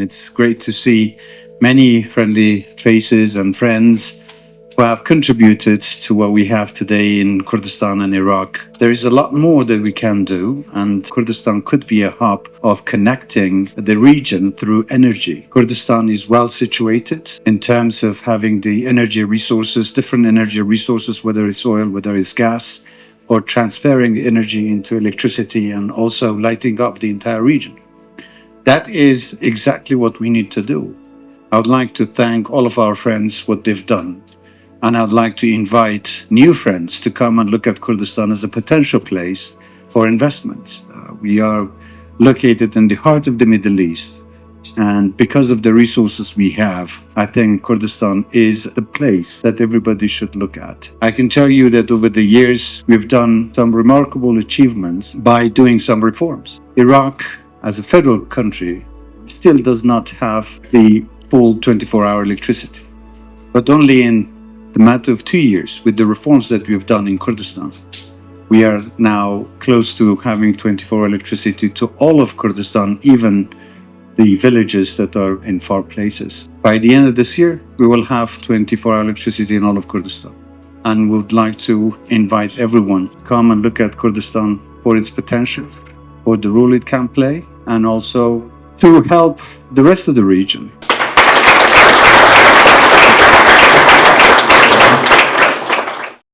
It's great to see many friendly faces and friends who have contributed to what we have today in Kurdistan and Iraq. There is a lot more that we can do, and Kurdistan could be a hub of connecting the region through energy. Kurdistan is well situated in terms of having the energy resources, different energy resources, whether it's oil, whether it's gas, or transferring energy into electricity and also lighting up the entire region. That is exactly what we need to do. I would like to thank all of our friends what they've done. And I'd like to invite new friends to come and look at Kurdistan as a potential place for investments. We are located in the heart of the Middle East. And because of the resources we have, I think Kurdistan is the place that everybody should look at. I can tell you that over the years, we've done some remarkable achievements by doing some reforms. Iraq, as a federal country, still does not have the full 24-hour electricity. But only in the matter of 2 years, with the reforms that we've done in Kurdistan, we are now close to having 24-hour electricity to all of Kurdistan, even the villages that are in far places. By the end of this year, we will have 24-hour electricity in all of Kurdistan. And we would like to invite everyone to come and look at Kurdistan for its potential, for the role it can play, and also to help the rest of the region.